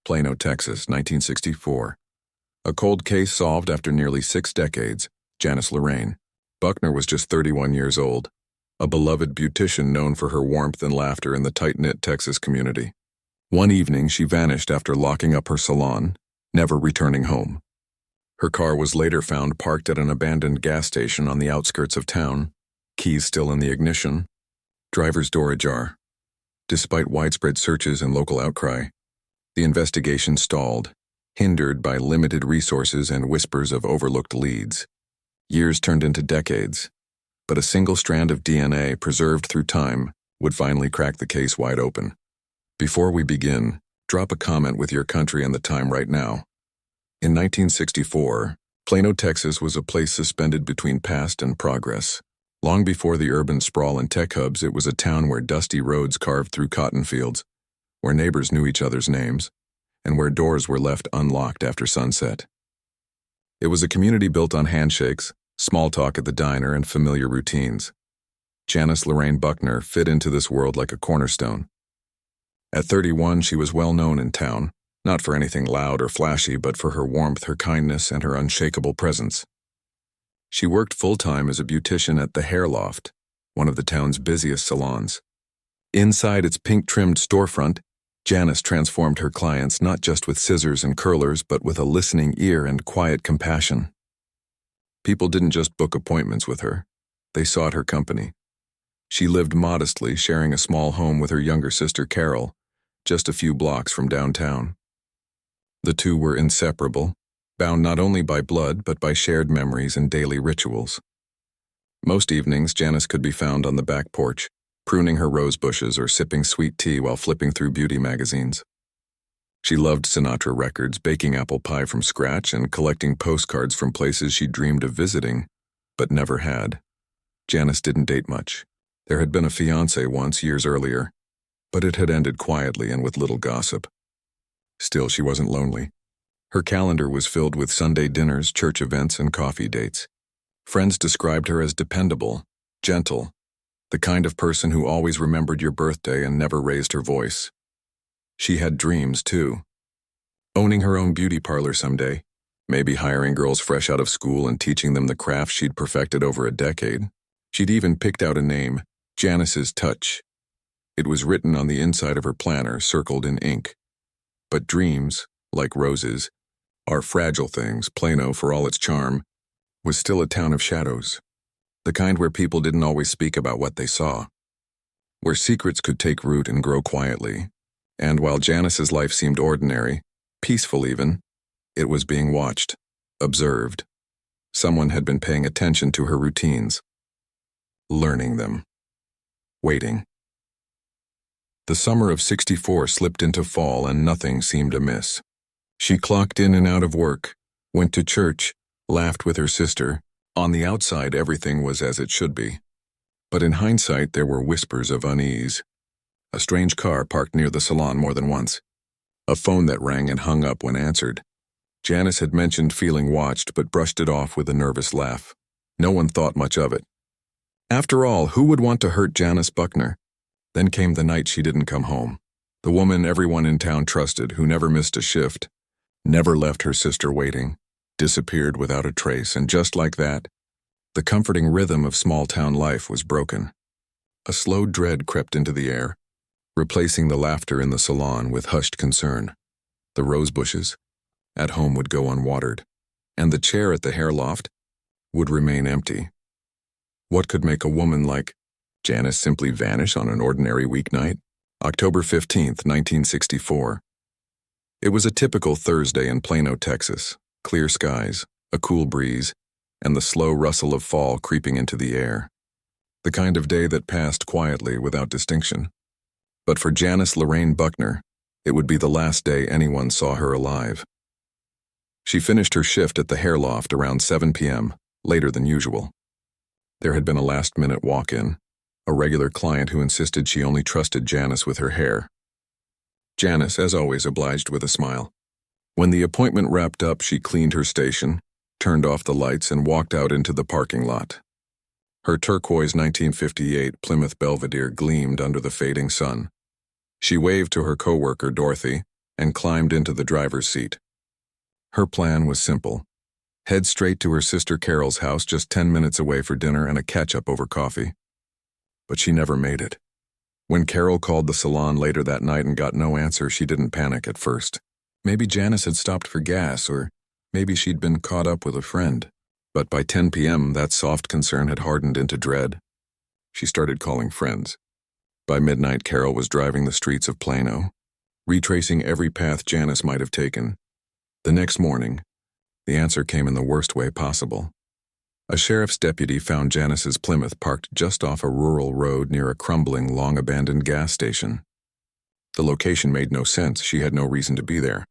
Plano, Texas, 1964. A cold case solved after nearly 6 decades. Janice Lorraine Buckner was just 31 years old, a beloved beautician known for her warmth and laughter in the tight-knit Texas community. One evening, she vanished after locking up her salon, never returning home. Her car was later found parked at an abandoned gas station on the outskirts of town, keys still in the ignition, driver's door ajar. Despite widespread searches and local outcry, the investigation stalled, hindered by limited resources and whispers of overlooked leads. Years turned into decades, but a single strand of DNA preserved through time would finally crack the case wide open. Before we begin, drop a comment with your country and the time right now. In 1964, Plano, Texas was a place suspended between past and progress. Long before the urban sprawl and tech hubs, it was a town where dusty roads carved through cotton fields, where neighbors knew each other's names, and where doors were left unlocked after sunset. It was a community built on handshakes, small talk at the diner, and familiar routines. Janice Lorraine Buckner fit into this world like a cornerstone. At 31, she was well known in town, not for anything loud or flashy, but for her warmth, her kindness, and her unshakable presence. She worked full-time as a beautician at the Hair Loft, one of the town's busiest salons. Inside its pink-trimmed storefront, Janice transformed her clients not just with scissors and curlers, but with a listening ear and quiet compassion. People didn't just book appointments with her, they sought her company. She lived modestly, sharing a small home with her younger sister Carol, just a few blocks from downtown. The two were inseparable, bound not only by blood but by shared memories and daily rituals. Most evenings, Janice could be found on the back porch, pruning her rose bushes or sipping sweet tea while flipping through beauty magazines. She loved Sinatra records, baking apple pie from scratch, and collecting postcards from places she dreamed of visiting, but never had. Janice didn't date much. There had been a fiancé once years earlier, but it had ended quietly and with little gossip. Still, she wasn't lonely. Her calendar was filled with Sunday dinners, church events, and coffee dates. Friends described her as dependable, gentle, the kind of person who always remembered your birthday and never raised her voice. She had dreams, too. Owning her own beauty parlor someday, maybe hiring girls fresh out of school and teaching them the craft she'd perfected over a decade. She'd even picked out a name, Janice's Touch. It was written on the inside of her planner, circled in ink. But dreams, like roses, are fragile things. Plano, for all its charm, was still a town of shadows. The kind where people didn't always speak about what they saw. Where secrets could take root and grow quietly. And while Janice's life seemed ordinary, peaceful even, it was being watched, observed. Someone had been paying attention to her routines, learning them, waiting. The summer of '64 slipped into fall and nothing seemed amiss. She clocked in and out of work, went to church, laughed with her sister. On the outside, everything was as it should be. But in hindsight, there were whispers of unease. A strange car parked near the salon more than once. A phone that rang and hung up when answered. Janice had mentioned feeling watched, but brushed it off with a nervous laugh. No one thought much of it. After all, who would want to hurt Janice Buckner? Then came the night she didn't come home. The woman everyone in town trusted, who never missed a shift, never left her sister waiting, disappeared without a trace, and just like that, the comforting rhythm of small-town life was broken. A slow dread crept into the air, replacing the laughter in the salon with hushed concern. The rose bushes at home would go unwatered, and the chair at the hair loft would remain empty. What could make a woman like Janice simply vanish on an ordinary weeknight? October 15th, 1964. It was a typical Thursday in Plano, Texas. Clear skies, a cool breeze, and the slow rustle of fall creeping into the air. The kind of day that passed quietly without distinction. But for Janice Lorraine Buckner, it would be the last day anyone saw her alive. She finished her shift at the hair loft around 7 p.m., later than usual. There had been a last-minute walk-in, a regular client who insisted she only trusted Janice with her hair. Janice, as always, obliged with a smile. When the appointment wrapped up, she cleaned her station, turned off the lights, and walked out into the parking lot. Her turquoise 1958 Plymouth Belvedere gleamed under the fading sun. She waved to her coworker, Dorothy, and climbed into the driver's seat. Her plan was simple. Head straight to her sister Carol's house just 10 minutes away for dinner and a catch-up over coffee. But she never made it. When Carol called the salon later that night and got no answer, she didn't panic at first. Maybe Janice had stopped for gas, or maybe she'd been caught up with a friend. But by 10 p.m., that soft concern had hardened into dread. She started calling friends. By midnight, Carol was driving the streets of Plano, retracing every path Janice might have taken. The next morning, the answer came in the worst way possible. A sheriff's deputy found Janice's Plymouth parked just off a rural road near a crumbling, long-abandoned gas station. The location made no sense. She had no reason to be there.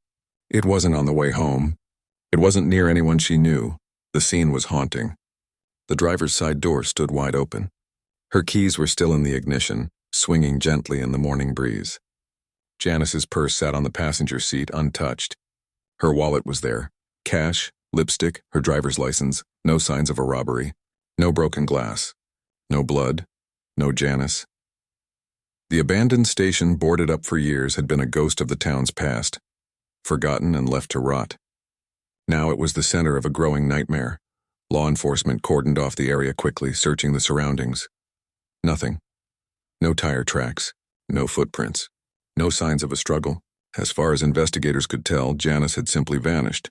It wasn't on the way home. It wasn't near anyone she knew. The scene was haunting. The driver's side door stood wide open. Her keys were still in the ignition, swinging gently in the morning breeze. Janice's purse sat on the passenger seat, untouched. Her wallet was there. Cash, lipstick, her driver's license, no signs of a robbery, no broken glass, no blood, no Janice. The abandoned station, boarded up for years, had been a ghost of the town's past, forgotten and left to rot. Now it was the center of a growing nightmare. Law enforcement cordoned off the area quickly, searching the surroundings. Nothing. No tire tracks, no footprints, no signs of a struggle. As far as investigators could tell, Janice had simply vanished.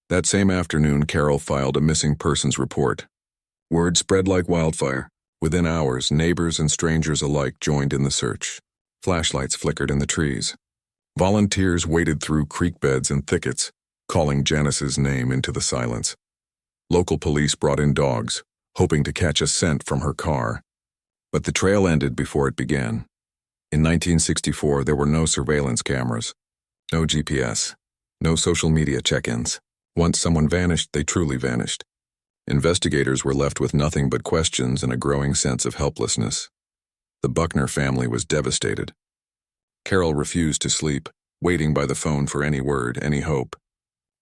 That same afternoon, Carol filed a missing persons report. Word spread like wildfire. Within hours, neighbors and strangers alike joined in the search. Flashlights flickered in the trees. Volunteers waded through creek beds and thickets, calling Janice's name into the silence. Local police brought in dogs, hoping to catch a scent from her car. But the trail ended before it began. In 1964, there were no surveillance cameras, no GPS, no social media check-ins. Once someone vanished, they truly vanished. Investigators were left with nothing but questions and a growing sense of helplessness. The Buckner family was devastated. Carol refused to sleep, waiting by the phone for any word, any hope.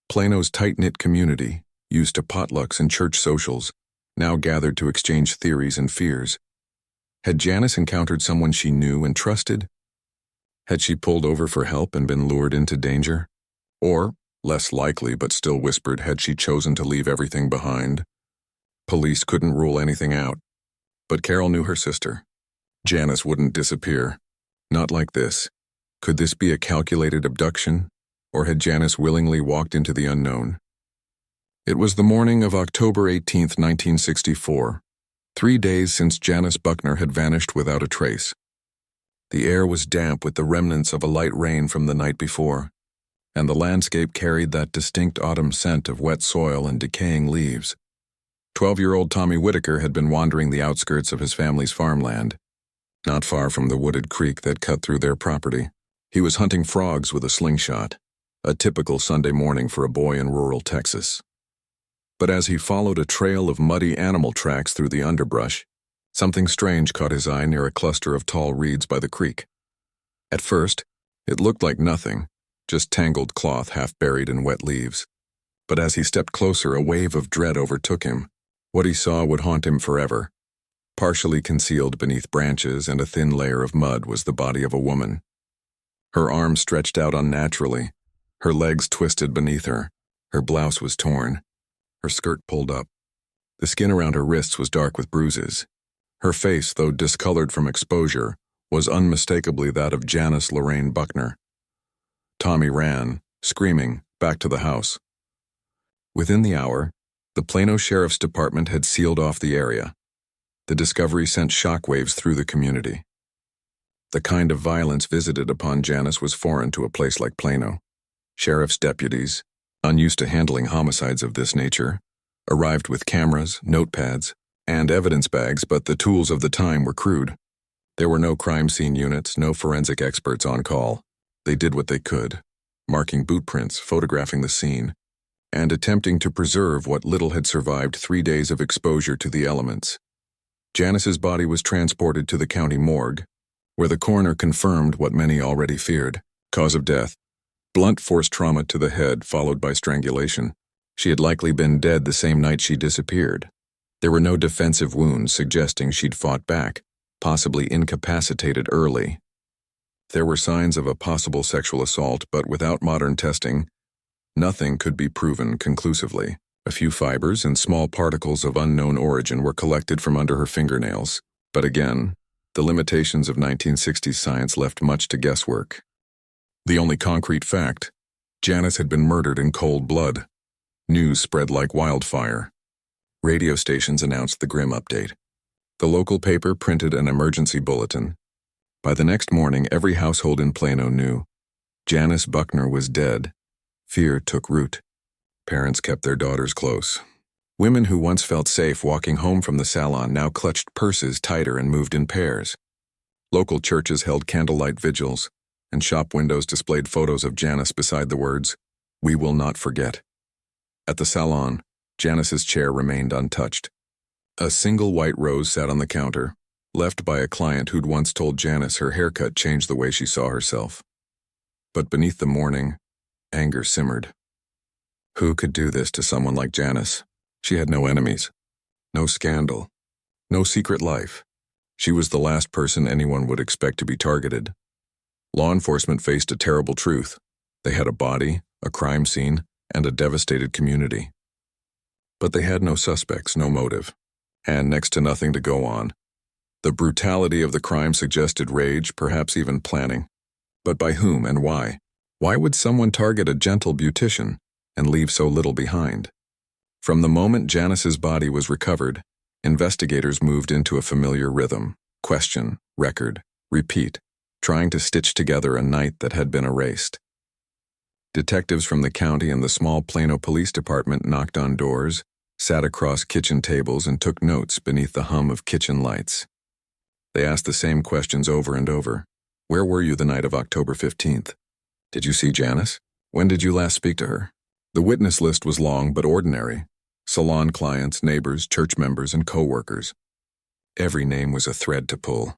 Plano's tight-knit community, used to potlucks and church socials, now gathered to exchange theories and fears. Had Janice encountered someone she knew and trusted? Had she pulled over for help and been lured into danger? Or, less likely but still whispered, had she chosen to leave everything behind? Police couldn't rule anything out. But Carol knew her sister. Janice wouldn't disappear. Not like this. Could this be a calculated abduction? Or had Janice willingly walked into the unknown? It was the morning of October 18, 1964, 3 days since Janice Buckner had vanished without a trace. The air was damp with the remnants of a light rain from the night before, and the landscape carried that distinct autumn scent of wet soil and decaying leaves. 12-year-old Tommy Whitaker had been wandering the outskirts of his family's farmland, not far from the wooded creek that cut through their property. He was hunting frogs with a slingshot, a typical Sunday morning for a boy in rural Texas. But as he followed a trail of muddy animal tracks through the underbrush, something strange caught his eye near a cluster of tall reeds by the creek. At first, it looked like nothing, just tangled cloth half buried in wet leaves. But as he stepped closer, a wave of dread overtook him. What he saw would haunt him forever. Partially concealed beneath branches and a thin layer of mud was the body of a woman. Her arms stretched out unnaturally, her legs twisted beneath her. Her blouse was torn, her skirt pulled up. The skin around her wrists was dark with bruises. Her face, though discolored from exposure, was unmistakably that of Janice Lorraine Buckner. Tommy ran, screaming, back to the house. Within the hour, the Plano Sheriff's Department had sealed off the area. The discovery sent shockwaves through the community. The kind of violence visited upon Janice was foreign to a place like Plano. Sheriff's deputies, unused to handling homicides of this nature, arrived with cameras, notepads, and evidence bags, but the tools of the time were crude. There were no crime scene units, no forensic experts on call. They did what they could, marking boot prints, photographing the scene, and attempting to preserve what little had survived 3 days of exposure to the elements. Janice's body was transported to the county morgue, where the coroner confirmed what many already feared. Cause of death: blunt force trauma to the head followed by strangulation. She had likely been dead the same night she disappeared. There were no defensive wounds suggesting she'd fought back, possibly incapacitated early. There were signs of a possible sexual assault, but without modern testing, nothing could be proven conclusively. A few fibers and small particles of unknown origin were collected from under her fingernails, but again, the limitations of 1960s science left much to guesswork. The only concrete fact: Janice had been murdered in cold blood. News spread like wildfire. Radio stations announced the grim update. The local paper printed an emergency bulletin. By the next morning, every household in Plano knew Janice Buckner was dead. Fear took root. Parents kept their daughters close. Women who once felt safe walking home from the salon now clutched purses tighter and moved in pairs. Local churches held candlelight vigils, and shop windows displayed photos of Janice beside the words, "We will not forget." At the salon, Janice's chair remained untouched. A single white rose sat on the counter, left by a client who'd once told Janice her haircut changed the way she saw herself. But beneath the mourning, anger simmered. Who could do this to someone like Janice? She had no enemies, no scandal, no secret life. She was the last person anyone would expect to be targeted. Law enforcement faced a terrible truth. They had a body, a crime scene, and a devastated community. But they had no suspects, no motive, and next to nothing to go on. The brutality of the crime suggested rage, perhaps even planning. But by whom and why? Why would someone target a gentle beautician and leave so little behind? From the moment Janice's body was recovered, investigators moved into a familiar rhythm: question, record, repeat, trying to stitch together a night that had been erased. Detectives from the county and the small Plano Police Department knocked on doors, sat across kitchen tables, and took notes beneath the hum of kitchen lights. They asked the same questions over and over. Where were you the night of October 15th? Did you see Janice? When did you last speak to her? The witness list was long but ordinary. Salon clients, neighbors, church members, and co-workers. Every name was a thread to pull.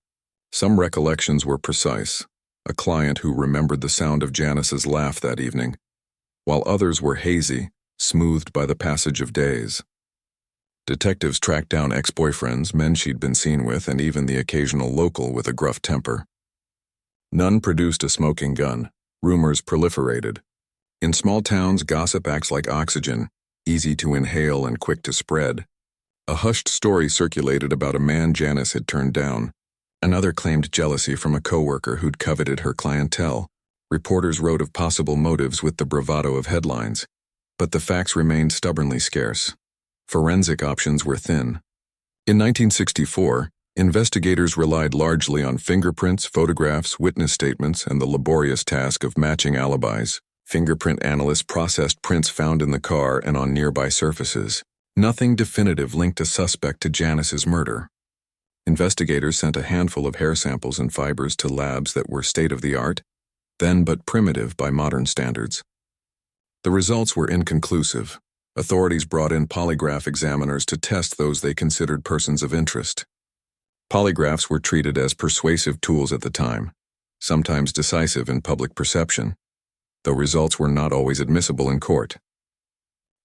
Some recollections were precise. A client who remembered the sound of Janice's laugh that evening, while others were hazy, smoothed by the passage of days. Detectives tracked down ex-boyfriends, men she'd been seen with, and even the occasional local with a gruff temper. None produced a smoking gun. Rumors proliferated. In small towns, gossip acts like oxygen, easy to inhale and quick to spread. A hushed story circulated about a man Janice had turned down. Another claimed jealousy from a coworker who'd coveted her clientele. Reporters wrote of possible motives with the bravado of headlines. But the facts remained stubbornly scarce. Forensic options were thin. In 1964, investigators relied largely on fingerprints, photographs, witness statements, and the laborious task of matching alibis. Fingerprint analysts processed prints found in the car and on nearby surfaces. Nothing definitive linked a suspect to Janice's murder. Investigators sent a handful of hair samples and fibers to labs that were state-of-the-art, then but primitive by modern standards. The results were inconclusive. Authorities brought in polygraph examiners to test those they considered persons of interest. Polygraphs were treated as persuasive tools at the time, sometimes decisive in public perception, though results were not always admissible in court.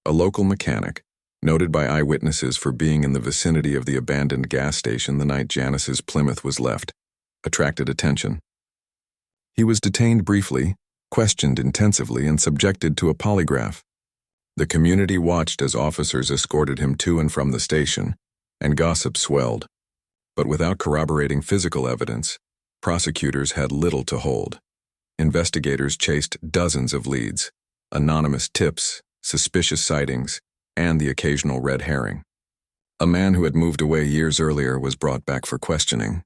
A local mechanic, noted by eyewitnesses for being in the vicinity of the abandoned gas station the night Janice's Plymouth was left, attracted attention. He was detained briefly, questioned intensively, and subjected to a polygraph. The community watched as officers escorted him to and from the station, and gossip swelled. But without corroborating physical evidence, prosecutors had little to hold. Investigators chased dozens of leads, anonymous tips, suspicious sightings, and the occasional red herring. A man who had moved away years earlier was brought back for questioning.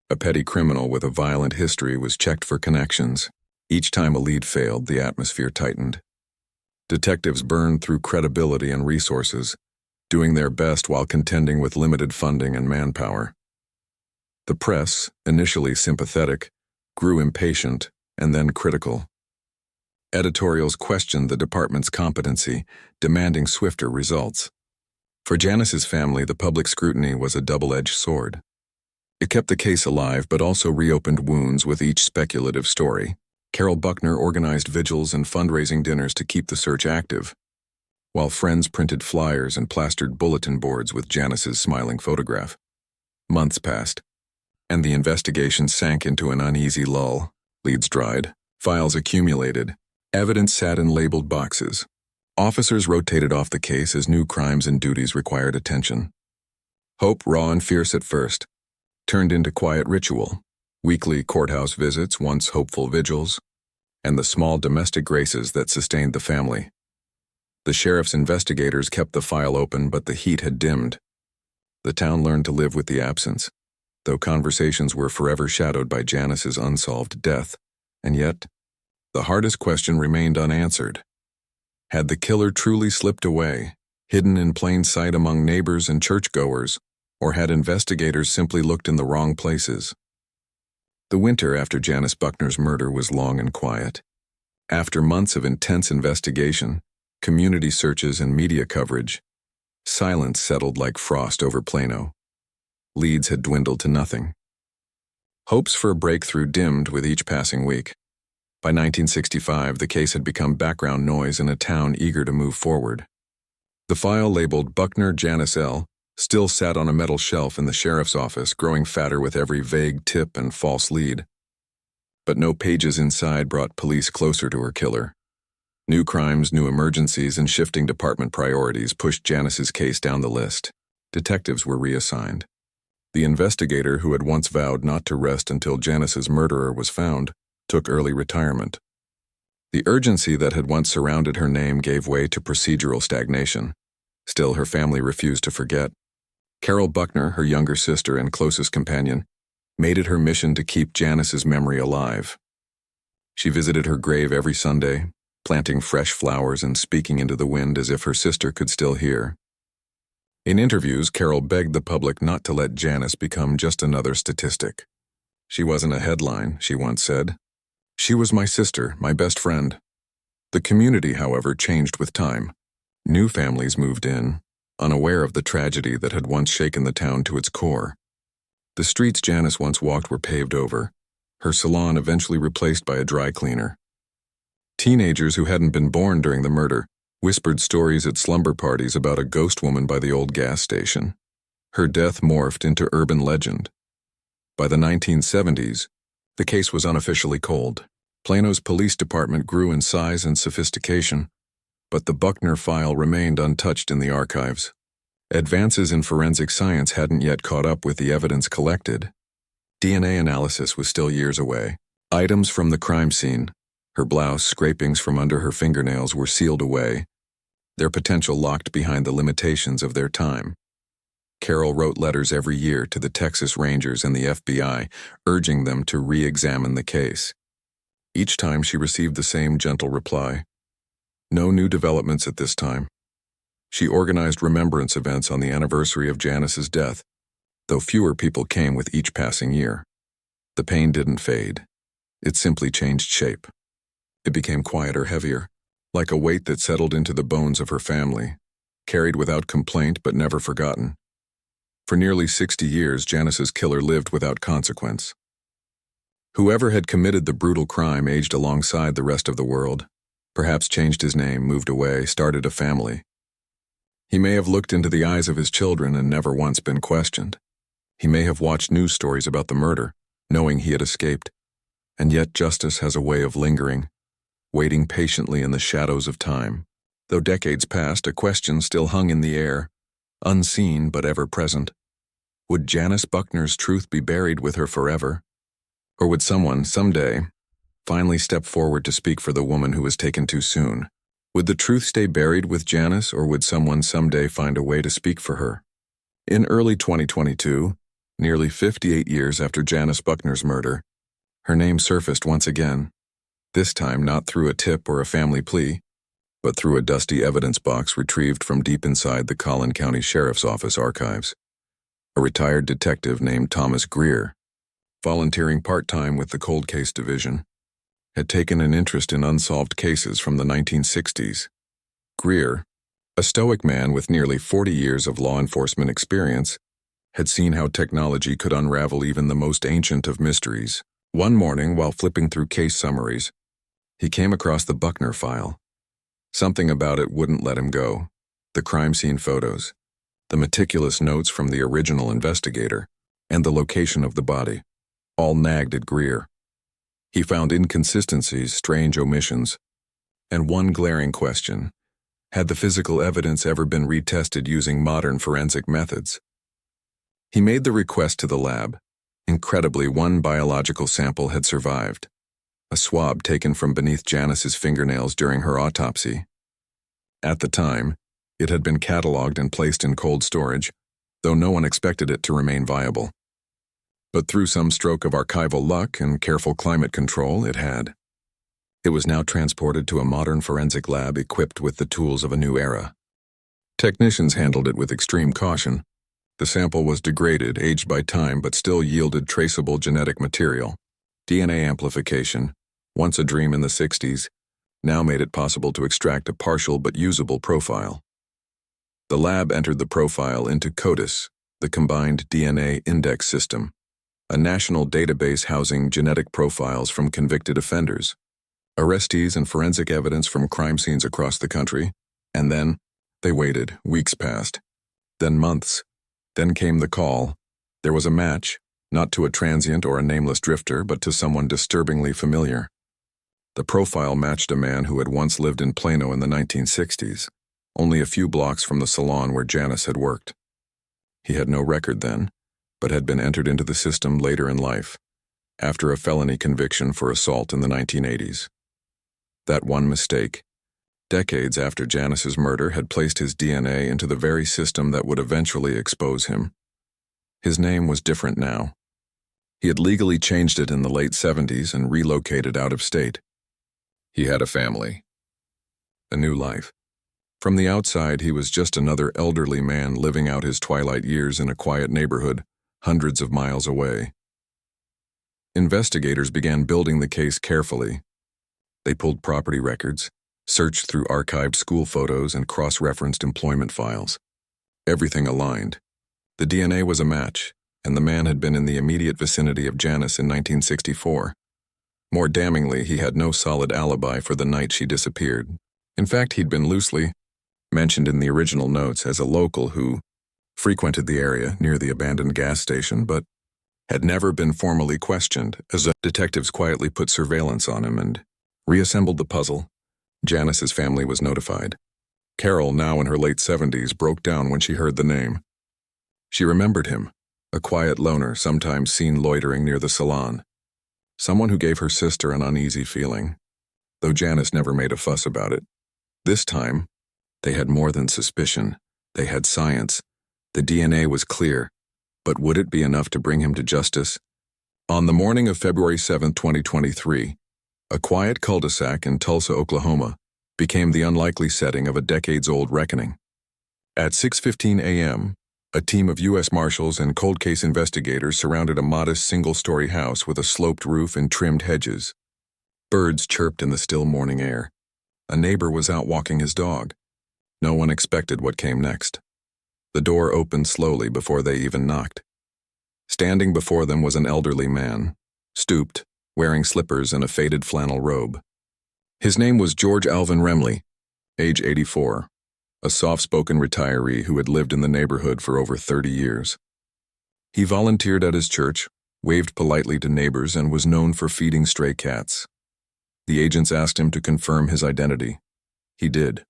A petty criminal with a violent history was checked for connections. Each time a lead failed, the atmosphere tightened. Detectives burned through credibility and resources, doing their best while contending with limited funding and manpower. The press, initially sympathetic, grew impatient and then critical. Editorials questioned the department's competency, demanding swifter results. For Janice's family, the public scrutiny was a double-edged sword. It kept the case alive but also reopened wounds with each speculative story. Carol Buckner organized vigils and fundraising dinners to keep the search active, while friends printed flyers and plastered bulletin boards with Janice's smiling photograph. Months passed, and the investigation sank into an uneasy lull. Leads dried, files accumulated, evidence sat in labeled boxes. Officers rotated off the case as new crimes and duties required attention. Hope, raw and fierce at first, turned into quiet ritual, weekly courthouse visits, once hopeful vigils, and the small domestic graces that sustained the family. The sheriff's investigators kept the file open, but the heat had dimmed. The town learned to live with the absence, though conversations were forever shadowed by Janice's unsolved death. And yet, the hardest question remained unanswered. Had the killer truly slipped away, hidden in plain sight among neighbors and churchgoers, or had investigators simply looked in the wrong places? The winter after Janice Buckner's murder was long and quiet. After months of intense investigation, community searches and media coverage, silence settled like frost over Plano. Leads had dwindled to nothing. Hopes for a breakthrough dimmed with each passing week. By 1965, the case had become background noise in a town eager to move forward. The file labeled Buckner Janice L. still sat on a metal shelf in the sheriff's office, growing fatter with every vague tip and false lead. But no pages inside brought police closer to her killer. New crimes, new emergencies, and shifting department priorities pushed Janice's case down the list. Detectives were reassigned. The investigator who had once vowed not to rest until Janice's murderer was found took early retirement. The urgency that had once surrounded her name gave way to procedural stagnation. Still, her family refused to forget. Carol Buckner, her younger sister and closest companion, made it her mission to keep Janice's memory alive. She visited her grave every Sunday, planting fresh flowers and speaking into the wind as if her sister could still hear. In interviews, Carol begged the public not to let Janice become just another statistic. She wasn't a headline, she once said. She was my sister, my best friend. The community, however, changed with time. New families moved in, unaware of the tragedy that had once shaken the town to its core. The streets Janice once walked were paved over, her salon eventually replaced by a dry cleaner. Teenagers who hadn't been born during the murder whispered stories at slumber parties about a ghost woman by the old gas station. Her death morphed into urban legend. By the 1970s, the case was unofficially cold. Plano's police department grew in size and sophistication, but the Buckner file remained untouched in the archives. Advances in forensic science hadn't yet caught up with the evidence collected. DNA analysis was still years away. Items from the crime scene, her blouse, scrapings from under her fingernails were sealed away, their potential locked behind the limitations of their time. Carol wrote letters every year to the Texas Rangers and the FBI, urging them to re-examine the case. Each time she received the same gentle reply. No new developments at this time. She organized remembrance events on the anniversary of Janice's death, though fewer people came with each passing year. The pain didn't fade. It simply changed shape. It became quieter, heavier, like a weight that settled into the bones of her family, carried without complaint but never forgotten. For nearly 60 years, Janice's killer lived without consequence. Whoever had committed the brutal crime aged alongside the rest of the world, perhaps changed his name, moved away, started a family. He may have looked into the eyes of his children and never once been questioned. He may have watched news stories about the murder, knowing he had escaped. And yet justice has a way of lingering, waiting patiently in the shadows of time. Though decades passed, a question still hung in the air, unseen but ever present. Would Janice Buckner's truth be buried with her forever? Or would someone, someday, finally step forward to speak for the woman who was taken too soon? Would the truth stay buried with Janice, or would someone someday find a way to speak for her? In early 2022, nearly 58 years after Janice Buckner's murder, her name surfaced once again, this time not through a tip or a family plea, but through a dusty evidence box retrieved from deep inside the Collin County Sheriff's Office archives. A retired detective named Thomas Greer, volunteering part-time with the Cold Case Division, had taken an interest in unsolved cases from the 1960s. Greer, a stoic man with nearly 40 years of law enforcement experience, had seen how technology could unravel even the most ancient of mysteries. One morning, while flipping through case summaries, he came across the Buckner file. Something about it wouldn't let him go. The crime scene photos, the meticulous notes from the original investigator, and the location of the body, all nagged at Greer. He found inconsistencies, strange omissions, and one glaring question: had the physical evidence ever been retested using modern forensic methods? He made the request to the lab. Incredibly, one biological sample had survived, a swab taken from beneath Janice's fingernails during her autopsy. At the time, it had been cataloged and placed in cold storage, though no one expected it to remain viable. But through some stroke of archival luck and careful climate control, it had. It was now transported to a modern forensic lab equipped with the tools of a new era. Technicians handled it with extreme caution. The sample was degraded, aged by time, but still yielded traceable genetic material. DNA amplification, once a dream in the 60s, now made it possible to extract a partial but usable profile. The lab entered the profile into CODIS, the Combined DNA Index System, a national database housing genetic profiles from convicted offenders, arrestees, and forensic evidence from crime scenes across the country. And then, they waited. Weeks passed. Then months. Then came the call. There was a match, not to a transient or a nameless drifter, but to someone disturbingly familiar. The profile matched a man who had once lived in Plano in the 1960s, only a few blocks from the salon where Janice had worked. He had no record then, but had been entered into the system later in life, after a felony conviction for assault in the 1980s. That one mistake, decades after Janice's murder, had placed his DNA into the very system that would eventually expose him. His name was different now. He had legally changed it in the late 70s and relocated out of state. He had a family, a new life. From the outside, he was just another elderly man living out his twilight years in a quiet neighborhood, hundreds of miles away. Investigators began building the case carefully. They pulled property records, searched through archived school photos, and cross-referenced employment files. Everything aligned. The DNA was a match, and the man had been in the immediate vicinity of Janice in 1964. More damningly, he had no solid alibi for the night she disappeared. In fact, he'd been loosely mentioned in the original notes as a local who frequented the area near the abandoned gas station, but had never been formally questioned, as the detectives quietly put surveillance on him and reassembled the puzzle. Janice's family was notified. Carol, now in her late 70s, broke down when she heard the name. She remembered him, a quiet loner sometimes seen loitering near the salon. Someone who gave her sister an uneasy feeling, though Janice never made a fuss about it. This time, they had more than suspicion. They had science. The DNA was clear, but would it be enough to bring him to justice? On the morning of February 7, 2023, a quiet cul-de-sac in Tulsa, Oklahoma, became the unlikely setting of a decades-old reckoning. At 6:15 a.m., a team of U.S. Marshals and cold case investigators surrounded a modest single-story house with a sloped roof and trimmed hedges. Birds chirped in the still morning air. A neighbor was out walking his dog. No one expected what came next. The door opened slowly before they even knocked. Standing before them was an elderly man, stooped, wearing slippers and a faded flannel robe. His name was George Alvin Remley, age 84, a soft-spoken retiree who had lived in the neighborhood for over 30 years. He volunteered at his church, waved politely to neighbors, and was known for feeding stray cats. The agents asked him to confirm his identity. He did.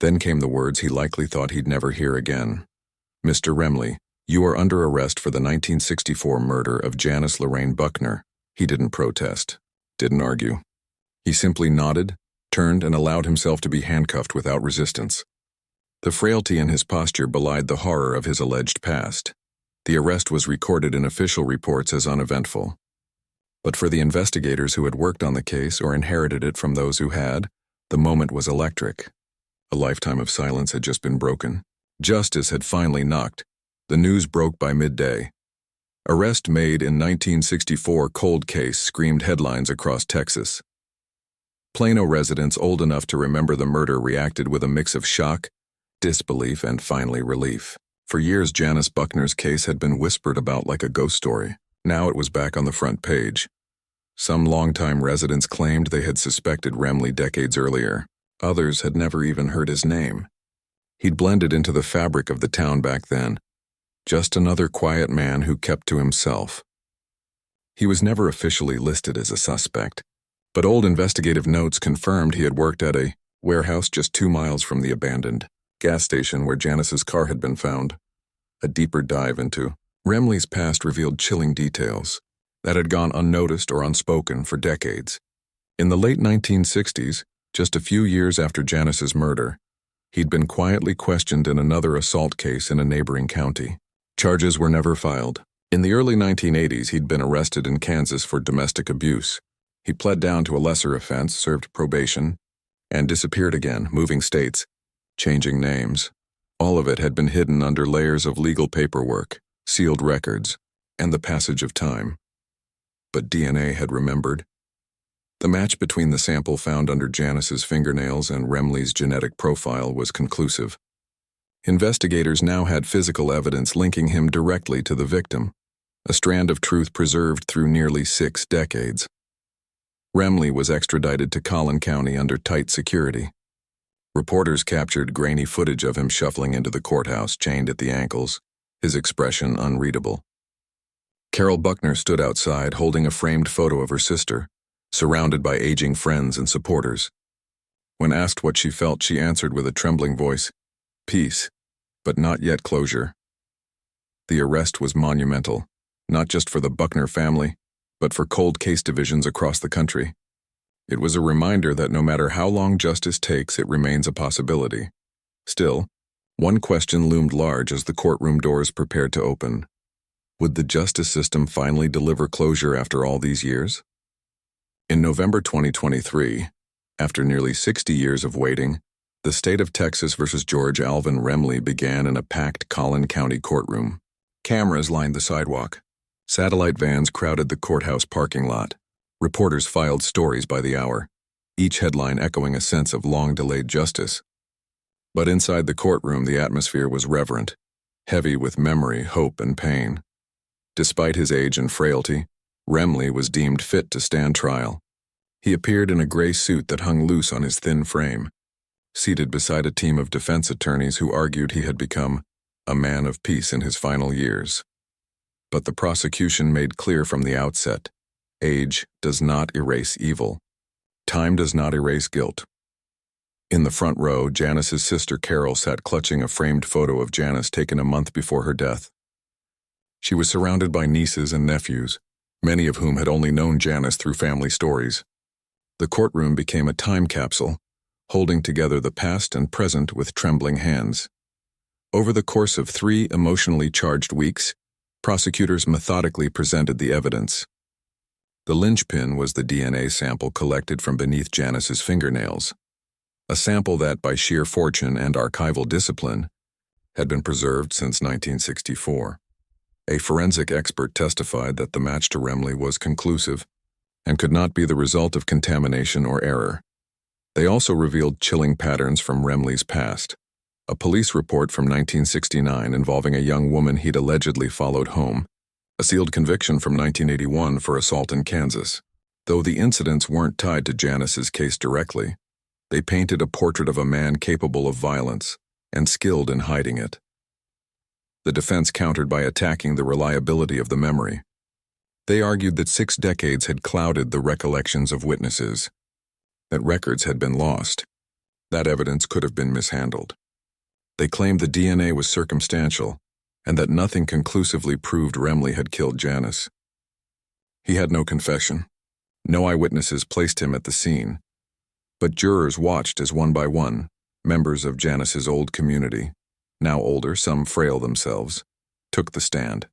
Then came the words he likely thought he'd never hear again. "Mr. Remley, you are under arrest for the 1964 murder of Janice Lorraine Buckner." He didn't protest, didn't argue. He simply nodded, turned, and allowed himself to be handcuffed without resistance. The frailty in his posture belied the horror of his alleged past. The arrest was recorded in official reports as uneventful. But for the investigators who had worked on the case or inherited it from those who had, the moment was electric. A lifetime of silence had just been broken. Justice had finally knocked. The news broke by midday. Arrest made in 1964 cold case screamed headlines across Texas. Plano residents old enough to remember the murder reacted with a mix of shock, disbelief, and finally relief. For years, Janice Buckner's case had been whispered about like a ghost story. Now it was back on the front page. Some longtime residents claimed they had suspected Remley decades earlier. Others had never even heard his name. He'd blended into the fabric of the town back then, just another quiet man who kept to himself. He was never officially listed as a suspect, but old investigative notes confirmed he had worked at a warehouse just 2 miles from the abandoned gas station where Janice's car had been found. A deeper dive into Remley's past revealed chilling details that had gone unnoticed or unspoken for decades. In the late 1960s, just a few years after Janice's murder, he'd been quietly questioned in another assault case in a neighboring county. Charges were never filed. In the early 1980s, he'd been arrested in Kansas for domestic abuse. He pled down to a lesser offense, served probation, and disappeared again, moving states, changing names. All of it had been hidden under layers of legal paperwork, sealed records, and the passage of time. But DNA had remembered. The match between the sample found under Janice's fingernails and Remley's genetic profile was conclusive. Investigators now had physical evidence linking him directly to the victim, a strand of truth preserved through nearly 6 decades. Remley was extradited to Collin County under tight security. Reporters captured grainy footage of him shuffling into the courthouse, chained at the ankles, his expression unreadable. Carol Buckner stood outside holding a framed photo of her sister, surrounded by aging friends and supporters. When asked what she felt, she answered with a trembling voice, "Peace, but not yet closure." The arrest was monumental, not just for the Buckner family, but for cold case divisions across the country. It was a reminder that no matter how long justice takes, it remains a possibility. Still, one question loomed large as the courtroom doors prepared to open. Would the justice system finally deliver closure after all these years? In November 2023, after nearly 60 years of waiting, the state of Texas versus George Alvin Remley began in a packed Collin County courtroom. Cameras lined the sidewalk. Satellite vans crowded the courthouse parking lot. Reporters filed stories by the hour, each headline echoing a sense of long-delayed justice. But inside the courtroom, the atmosphere was reverent, heavy with memory, hope, and pain. Despite his age and frailty, Remley was deemed fit to stand trial. He appeared in a gray suit that hung loose on his thin frame, seated beside a team of defense attorneys who argued he had become a man of peace in his final years. But the prosecution made clear from the outset, age does not erase evil. Time does not erase guilt. In the front row, Janice's sister Carol sat clutching a framed photo of Janice taken a month before her death. She was surrounded by nieces and nephews, many of whom had only known Janice through family stories. The courtroom became a time capsule, holding together the past and present with trembling hands. Over the course of 3 emotionally charged weeks, prosecutors methodically presented the evidence. The linchpin was the DNA sample collected from beneath Janice's fingernails, a sample that, by sheer fortune and archival discipline, had been preserved since 1964. A forensic expert testified that the match to Remley was conclusive and could not be the result of contamination or error. They also revealed chilling patterns from Remley's past. A police report from 1969 involving a young woman he'd allegedly followed home, a sealed conviction from 1981 for assault in Kansas. Though the incidents weren't tied to Janice's case directly, they painted a portrait of a man capable of violence and skilled in hiding it. The defense countered by attacking the reliability of the memory. They argued that 6 decades had clouded the recollections of witnesses, that records had been lost, that evidence could have been mishandled. They claimed the DNA was circumstantial, and that nothing conclusively proved Remley had killed Janice. He had no confession. No eyewitnesses placed him at the scene. But jurors watched as one by one, members of Janice's old community, now older, some frail themselves, took the stand.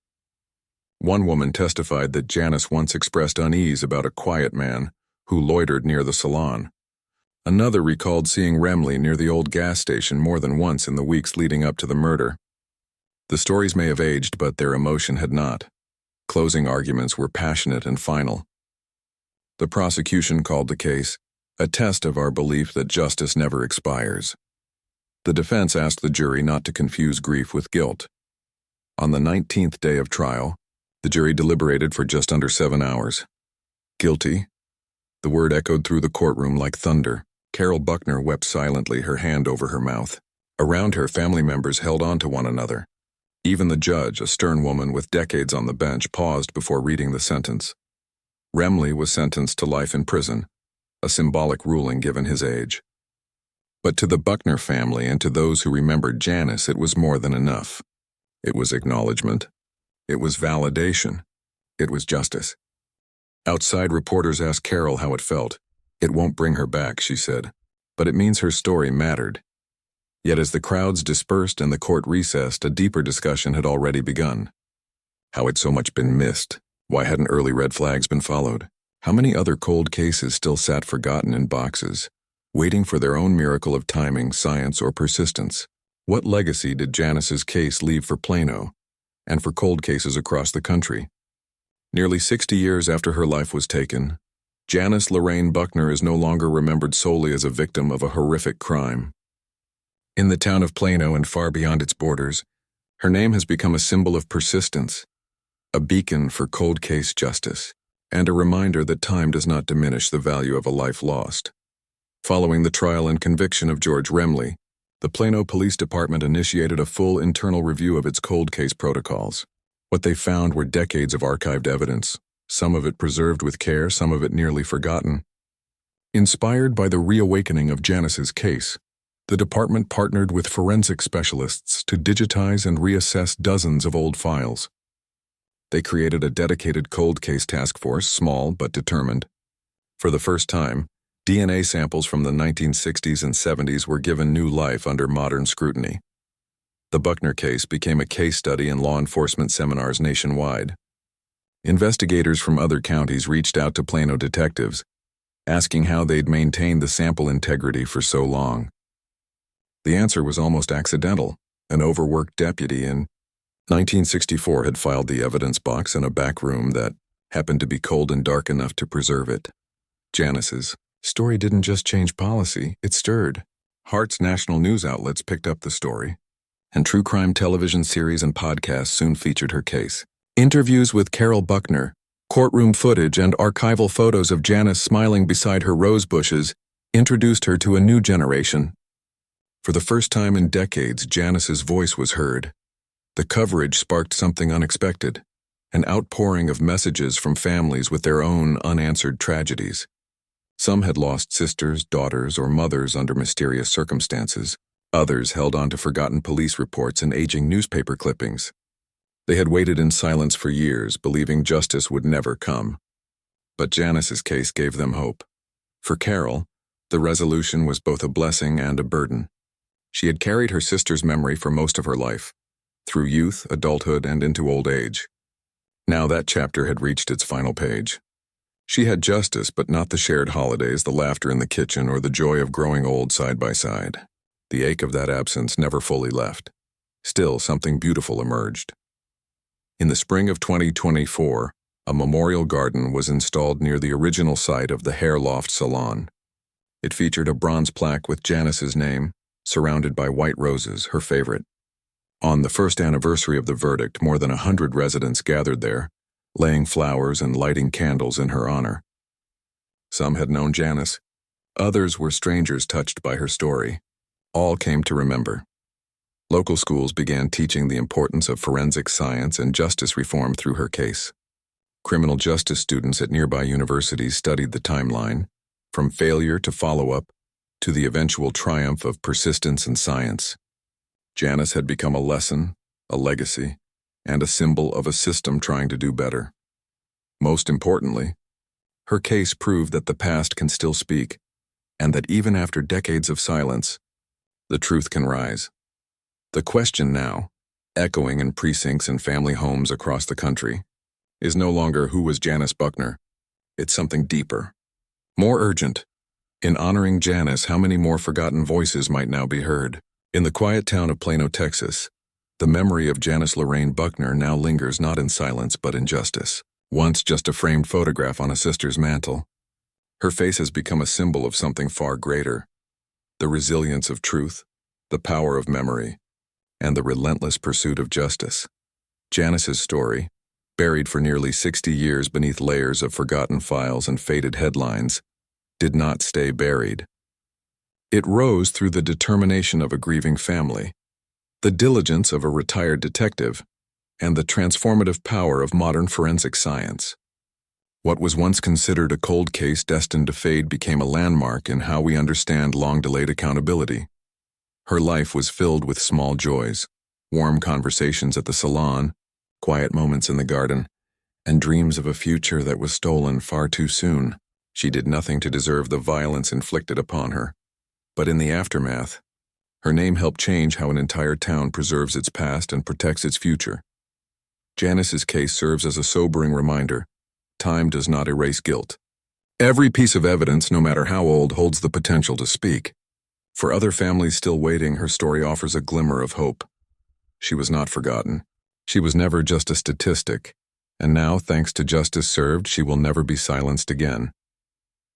One woman testified that Janice once expressed unease about a quiet man who loitered near the salon. Another recalled seeing Remley near the old gas station more than once in the weeks leading up to the murder. The stories may have aged, but their emotion had not. Closing arguments were passionate and final. The prosecution called the case a test of our belief that justice never expires. The defense asked the jury not to confuse grief with guilt. On the 19th day of trial, the jury deliberated for just under 7 hours. Guilty. The word echoed through the courtroom like thunder. Carol Buckner wept silently, her hand over her mouth. Around her, family members held on to one another. Even the judge, a stern woman with decades on the bench, paused before reading the sentence. Remley was sentenced to life in prison, a symbolic ruling given his age. But to the Buckner family and to those who remembered Janice, it was more than enough. It was acknowledgement. It was validation. It was justice. Outside, reporters asked Carol how it felt. "It won't bring her back," she said, "but it means her story mattered." Yet as the crowds dispersed and the court recessed, a deeper discussion had already begun. How had so much been missed? Why hadn't early red flags been followed? How many other cold cases still sat forgotten in boxes, waiting for their own miracle of timing, science, or persistence? What legacy did Janice's case leave for Plano and for cold cases across the country? Nearly 60 years after her life was taken, Janice Lorraine Buckner is no longer remembered solely as a victim of a horrific crime. In the town of Plano and far beyond its borders, her name has become a symbol of persistence, a beacon for cold case justice, and a reminder that time does not diminish the value of a life lost. Following the trial and conviction of George Remley, the Plano Police Department initiated a full internal review of its cold case protocols. What they found were decades of archived evidence, some of it preserved with care, some of it nearly forgotten. Inspired by the reawakening of Janice's case, the department partnered with forensic specialists to digitize and reassess dozens of old files. They created a dedicated cold case task force, small but determined. For the first time, DNA samples from the 1960s and 70s were given new life under modern scrutiny. The Buckner case became a case study in law enforcement seminars nationwide. Investigators from other counties reached out to Plano detectives, asking how they'd maintained the sample integrity for so long. The answer was almost accidental. An overworked deputy in 1964 had filed the evidence box in a back room that happened to be cold and dark enough to preserve it. Janice's story didn't just change policy, it stirred. Heart's national news outlets picked up the story, and true crime television series and podcasts soon featured her case. Interviews with Carol Buckner, courtroom footage, and archival photos of Janice smiling beside her rose bushes introduced her to a new generation. For the first time in decades, Janice's voice was heard. The coverage sparked something unexpected, an outpouring of messages from families with their own unanswered tragedies. Some had lost sisters, daughters, or mothers under mysterious circumstances. Others held on to forgotten police reports and aging newspaper clippings. They had waited in silence for years, believing justice would never come. But Janice's case gave them hope. For Carol, the resolution was both a blessing and a burden. She had carried her sister's memory for most of her life, through youth, adulthood, and into old age. Now that chapter had reached its final page. She had justice, but not the shared holidays, the laughter in the kitchen, or the joy of growing old side by side. The ache of that absence never fully left. Still, something beautiful emerged. In the spring of 2024, a memorial garden was installed near the original site of the Hair Loft Salon. It featured a bronze plaque with Janice's name, surrounded by white roses, her favorite. On the first anniversary of the verdict, more than 100 residents gathered there, laying flowers and lighting candles in her honor. Some had known Janice. Others were strangers touched by her story. All came to remember. Local schools began teaching the importance of forensic science and justice reform through her case. Criminal justice students at nearby universities studied the timeline, from failure to follow-up to the eventual triumph of persistence and science. Janice had become a lesson, a legacy, and a symbol of a system trying to do better. Most importantly, her case proved that the past can still speak, and that even after decades of silence, the truth can rise. The question now, echoing in precincts and family homes across the country, is no longer who was Janice Buckner. It's something deeper, more urgent. In honoring Janice, how many more forgotten voices might now be heard? In the quiet town of Plano, Texas, the memory of Janice Lorraine Buckner now lingers not in silence but in justice. Once just a framed photograph on a sister's mantle, her face has become a symbol of something far greater: the resilience of truth, the power of memory, and the relentless pursuit of justice. Janice's story, buried for nearly 60 years beneath layers of forgotten files and faded headlines, did not stay buried. It rose through the determination of a grieving family, the diligence of a retired detective, and the transformative power of modern forensic science. What was once considered a cold case destined to fade became a landmark in how we understand long-delayed accountability. Her life was filled with small joys, warm conversations at the salon, quiet moments in the garden, and dreams of a future that was stolen far too soon. She did nothing to deserve the violence inflicted upon her. But in the aftermath, her name helped change how an entire town preserves its past and protects its future. Janice's case serves as a sobering reminder. Time does not erase guilt. Every piece of evidence, no matter how old, holds the potential to speak. For other families still waiting, her story offers a glimmer of hope. She was not forgotten. She was never just a statistic. And now, thanks to justice served, she will never be silenced again.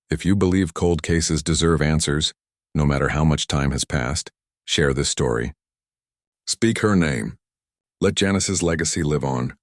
If you believe cold cases deserve answers, no matter how much time has passed, share this story. Speak her name. Let Janice's legacy live on.